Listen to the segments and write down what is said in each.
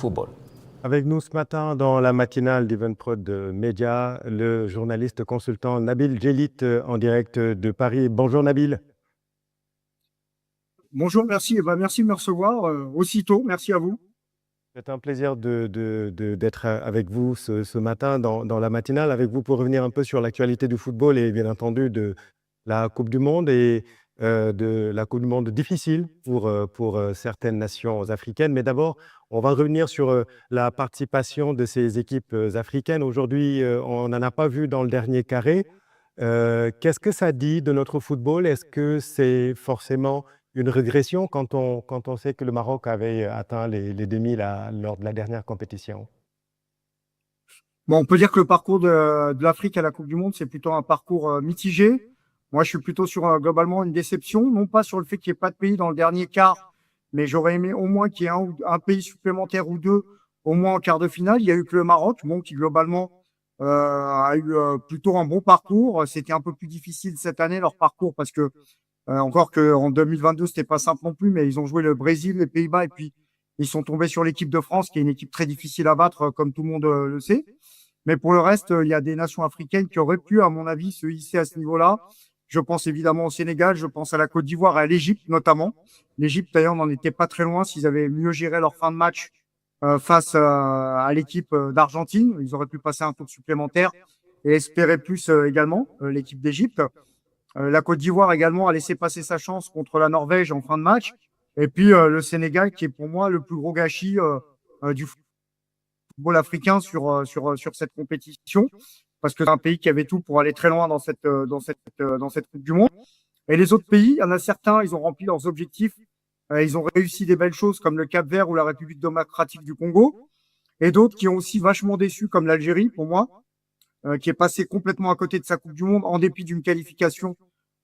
Football. Avec nous ce matin dans la matinale d'Evenprod Média, le journaliste consultant Nabil Djellit en direct de Paris. Bonjour Nabil. Bonjour, merci. Merci de me recevoir aussitôt. Merci à vous. C'est un plaisir d'être avec vous ce matin dans la matinale, avec vous pour revenir un peu sur l'actualité du football et bien entendu de la Coupe du Monde et de la Coupe du Monde difficile pour certaines nations africaines. Mais d'abord, on va revenir sur la participation de ces équipes africaines. Aujourd'hui, on n'en a pas vu dans le dernier carré. Qu'est-ce que ça dit de notre football? Est-ce que c'est forcément une régression quand on sait que le Maroc avait atteint les demi lors de la dernière compétition? Bon, on peut dire que le parcours de l'Afrique à la Coupe du Monde, c'est plutôt un parcours mitigé. Moi, je suis plutôt sur globalement une déception, non pas sur le fait qu'il n'y ait pas de pays dans le dernier quart, mais j'aurais aimé au moins qu'il y ait un pays supplémentaire ou deux, au moins en quart de finale. Il y a eu que le Maroc, bon, qui globalement a eu plutôt un bon parcours. C'était un peu plus difficile cette année leur parcours parce que encore qu'en 2022, c'était pas simple non plus, mais ils ont joué le Brésil, les Pays-Bas, et puis ils sont tombés sur l'équipe de France, qui est une équipe très difficile à battre, comme tout le monde le sait. Mais pour le reste, il y a des nations africaines qui auraient pu, à mon avis, se hisser à ce niveau-là. Je pense évidemment au Sénégal, je pense à la Côte d'Ivoire et à l'Égypte notamment. L'Égypte, d'ailleurs, n'en était pas très loin s'ils avaient mieux géré leur fin de match face à l'équipe d'Argentine. Ils auraient pu passer un tour supplémentaire et espérer plus également, l'équipe d'Égypte. La Côte d'Ivoire également a laissé passer sa chance contre la Norvège en fin de match. Et puis le Sénégal, qui est pour moi le plus gros gâchis du football africain sur cette compétition, parce que c'est un pays qui avait tout pour aller très loin dans cette Coupe du Monde. Et les autres pays, il y en a certains, ils ont rempli leurs objectifs, ils ont réussi des belles choses comme le Cap-Vert ou la République démocratique du Congo, et d'autres qui ont aussi vachement déçu, comme l'Algérie pour moi, qui est passé complètement à côté de sa Coupe du Monde en dépit d'une qualification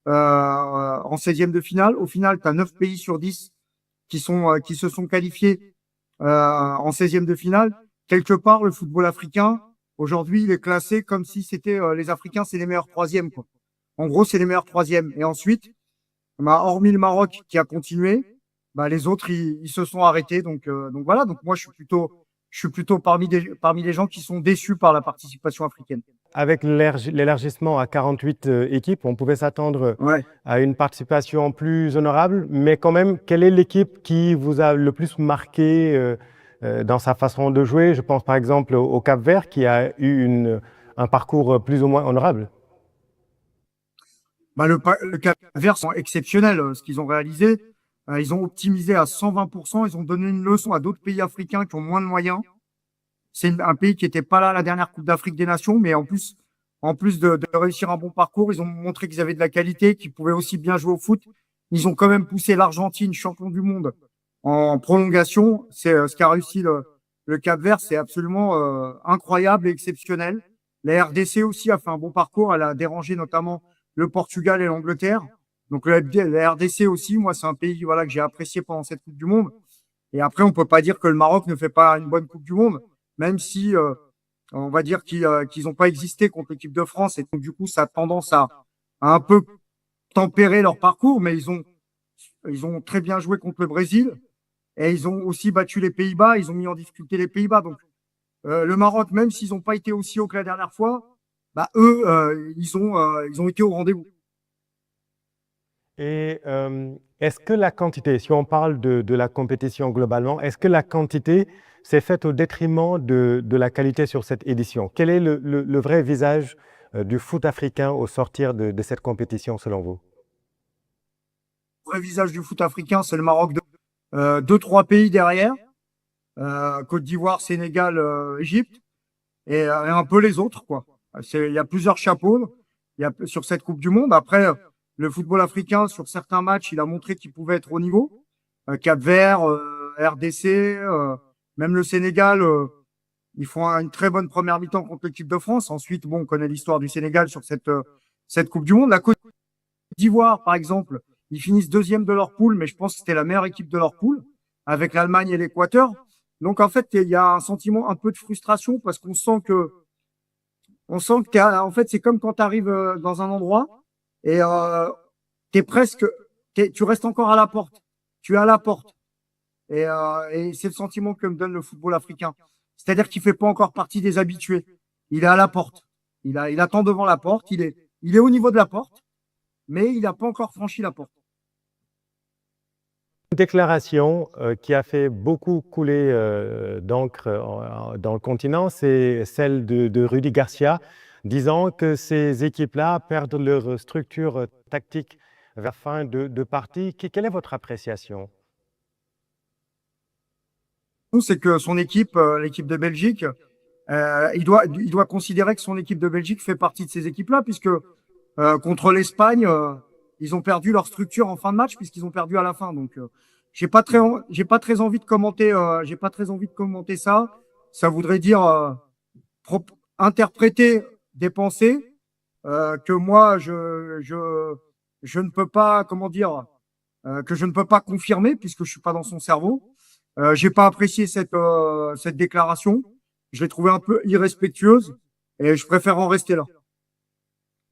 en 16e de finale. Au final, tu as 9 pays sur 10 qui se sont qualifiés en 16e de finale. Quelque part, le football africain, aujourd'hui, il est classé comme si c'était les Africains, c'est les meilleurs troisièmes, quoi. En gros, c'est les meilleurs troisièmes. Et ensuite, bah, hormis le Maroc qui a continué, bah, les autres, ils se sont arrêtés. Donc voilà. Donc moi, je suis plutôt parmi les gens qui sont déçus par la participation africaine. Avec l'élargissement à 48 équipes, on pouvait s'attendre Ouais. à une participation plus honorable, mais quand même, quelle est l'équipe qui vous a le plus marqué dans sa façon de jouer? Je pense par exemple au Cap-Vert qui a eu un parcours plus ou moins honorable. Bah, le Cap-Vert sont exceptionnels, ce qu'ils ont réalisé. Ils ont optimisé à 120%. Ils ont donné une leçon à d'autres pays africains qui ont moins de moyens. C'est un pays qui n'était pas là à la dernière Coupe d'Afrique des Nations, mais en plus de réussir un bon parcours, ils ont montré qu'ils avaient de la qualité, qu'ils pouvaient aussi bien jouer au foot. Ils ont quand même poussé l'Argentine, champion du monde, en prolongation. C'est ce qu'a réussi le Cap-Vert, c'est absolument incroyable et exceptionnel. La RDC aussi a fait un bon parcours. Elle a dérangé notamment le Portugal et l'Angleterre. Donc la RDC aussi, moi, c'est un pays voilà que j'ai apprécié pendant cette Coupe du Monde. Et après, on peut pas dire que le Maroc ne fait pas une bonne Coupe du Monde, même si on va dire qu'ils n'ont pas existé contre l'équipe de France. Et donc, du coup, ça a tendance à un peu tempérer leur parcours. Mais ils ont très bien joué contre le Brésil. Et ils ont aussi battu les Pays-Bas. Ils ont mis en difficulté les Pays-Bas. Donc, le Maroc, même s'ils n'ont pas été aussi haut que la dernière fois, bah, eux, ils ont été au rendez-vous. Et est-ce que la quantité, si on parle de la compétition globalement, est-ce que la quantité s'est faite au détriment de la qualité sur cette édition? Quel est le vrai visage du foot africain au sortir de cette compétition selon vous? Le vrai visage du foot africain, c'est le Maroc. Deux, trois pays derrière. Côte d'Ivoire, Sénégal, Égypte. Et un peu les autres, quoi. Il y a plusieurs chapeaux sur cette Coupe du Monde. Après, le football africain, sur certains matchs, il a montré qu'il pouvait être au niveau. Cap-Vert, RDC, même le Sénégal, ils font une très bonne première mi-temps contre l'équipe de France. Ensuite, bon, on connaît l'histoire du Sénégal sur cette Coupe du Monde. La Côte d'Ivoire, par exemple, ils finissent deuxième de leur poule, mais je pense que c'était la meilleure équipe de leur poule, avec l'Allemagne et l'Équateur. Donc, en fait, il y a un sentiment un peu de frustration parce qu'on sent que en fait, c'est comme quand tu arrives dans un endroit et tu restes encore à la porte. Tu es à la porte. Et c'est le sentiment que me donne le football africain. C'est-à-dire qu'il fait pas encore partie des habitués. Il est à la porte. Il attend devant la porte. Il est au niveau de la porte, mais il n'a pas encore franchi la porte. Une déclaration qui a fait beaucoup couler d'encre dans le continent, c'est celle de Rudy Garcia, disant que ces équipes-là perdent leur structure tactique vers la fin de partie. Quelle est votre appréciation? C'est que son équipe, l'équipe de Belgique, il doit considérer que son équipe de Belgique fait partie de ces équipes-là, puisque contre l'Espagne, ils ont perdu leur structure en fin de match, puisqu'ils ont perdu à la fin. Donc, j'ai pas très envie de commenter, j'ai pas très envie de commenter ça. Ça voudrait dire interpréter des pensées que moi je ne peux pas, comment dire, que je ne peux pas confirmer puisque je suis pas dans son cerveau. J'ai pas apprécié cette déclaration. Je l'ai trouvée un peu irrespectueuse et je préfère en rester là.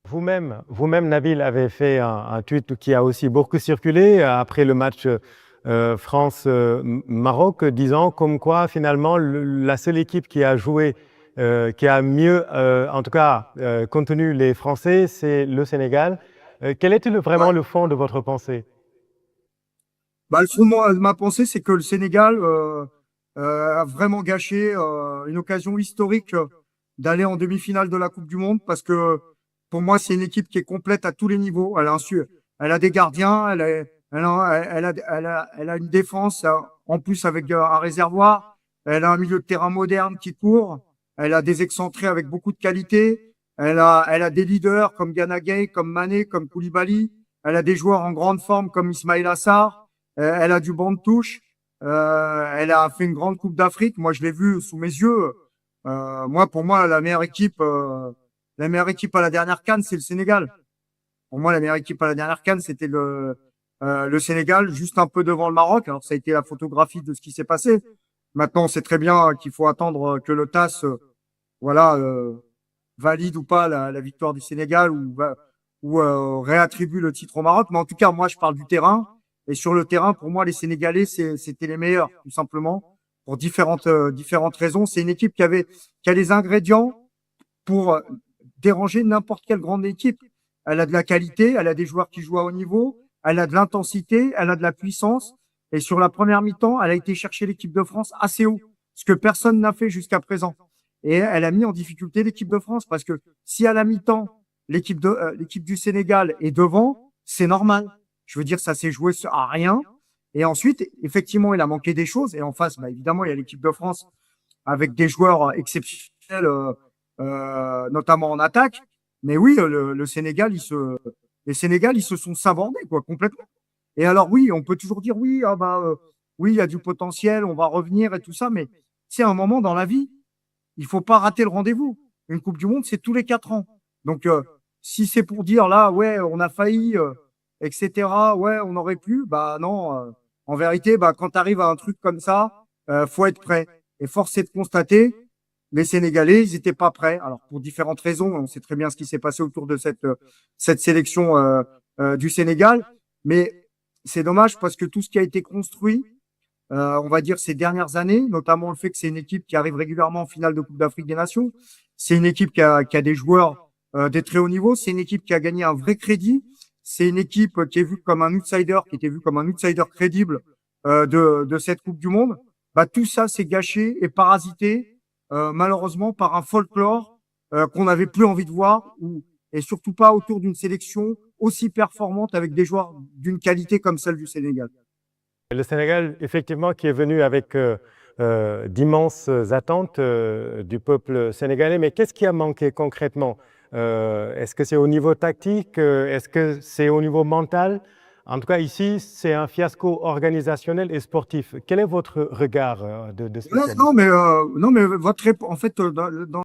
Vous-même, Nabil, avez fait un tweet qui a aussi beaucoup circulé après le match France-Maroc, disant comme quoi finalement la seule équipe qui a joué, qui a mieux, en tout cas, contenu les Français, c'est le Sénégal. Quel était vraiment Ouais. le fond de votre pensée? Bah, le fondement de ma pensée, c'est que le Sénégal a vraiment gâché une occasion historique d'aller en demi-finale de la Coupe du Monde parce que pour moi, c'est une équipe qui est complète à tous les niveaux. Elle a des gardiens, elle a une défense en plus avec un réservoir. Elle a un milieu de terrain moderne qui court. Elle a des excentrés avec beaucoup de qualité. Elle a des leaders comme Gana Gueye, comme Mané, comme Koulibaly. Elle a des joueurs en grande forme comme Ismaïla Assar. Elle a du banc de touche. Elle a fait une grande Coupe d'Afrique. Moi, je l'ai vu sous mes yeux. Pour moi, la meilleure équipe à la dernière CAN, c'est le Sénégal. Pour moi, la meilleure équipe à la dernière CAN, c'était le Sénégal, juste un peu devant le Maroc. Alors, ça a été la photographie de ce qui s'est passé. Maintenant, on sait très bien qu'il faut attendre que le TAS, voilà, valide ou pas la victoire du Sénégal ou réattribue le titre au Maroc. Mais en tout cas, moi, je parle du terrain. Et sur le terrain, pour moi, les Sénégalais, c'était les meilleurs, tout simplement, pour différentes raisons. C'est une équipe qui a les ingrédients pour déranger n'importe quelle grande équipe. Elle a de la qualité, elle a des joueurs qui jouent à haut niveau, elle a de l'intensité, elle a de la puissance. Et sur la première mi-temps, elle a été chercher l'équipe de France assez haut, ce que personne n'a fait jusqu'à présent. Et elle a mis en difficulté l'équipe de France parce que si à la mi-temps, l'équipe du Sénégal est devant, c'est normal. Je veux dire, ça s'est joué à rien. Et ensuite, effectivement, il a manqué des choses. Et en face, bah, évidemment, il y a l'équipe de France avec des joueurs exceptionnels, notamment en attaque. Mais oui, le Sénégal, les Sénégal, ils se sont sabordés, quoi, complètement. Et alors, oui, on peut toujours dire, oui, ah bah, oui, il y a du potentiel, on va revenir et tout ça. Mais c'est un moment dans la vie. Il faut pas rater le rendez-vous. Une Coupe du Monde, c'est tous les 4 ans. Donc, si c'est pour dire là, ouais, on a failli, etc., ouais, on aurait pu, bah non. En vérité, bah, quand tu arrives à un truc comme ça, faut être prêt. Et force est de constater, les Sénégalais, ils n'étaient pas prêts. Alors, pour différentes raisons, on sait très bien ce qui s'est passé autour de cette sélection du Sénégal. Mais c'est dommage parce que tout ce qui a été construit, on va dire ces dernières années, notamment le fait que c'est une équipe qui arrive régulièrement en finale de Coupe d'Afrique des Nations. C'est une équipe qui a des joueurs des très hauts niveaux. C'est une équipe qui a gagné un vrai crédit. C'est une équipe qui est vue comme un outsider, qui était vue comme un outsider crédible de cette Coupe du Monde. Bah, tout ça, c'est gâché et parasité, malheureusement, par un folklore qu'on n'avait plus envie de voir, et surtout pas autour d'une sélection aussi performante avec des joueurs d'une qualité comme celle du Sénégal. Le Sénégal, effectivement, qui est venu avec d'immenses attentes du peuple sénégalais. Mais qu'est-ce qui a manqué concrètement? Est-ce que c'est au niveau tactique? Est-ce que c'est au niveau mental? En tout cas, ici, c'est un fiasco organisationnel et sportif. Quel est votre regard de spécialiste? Non, mais votre en fait, dans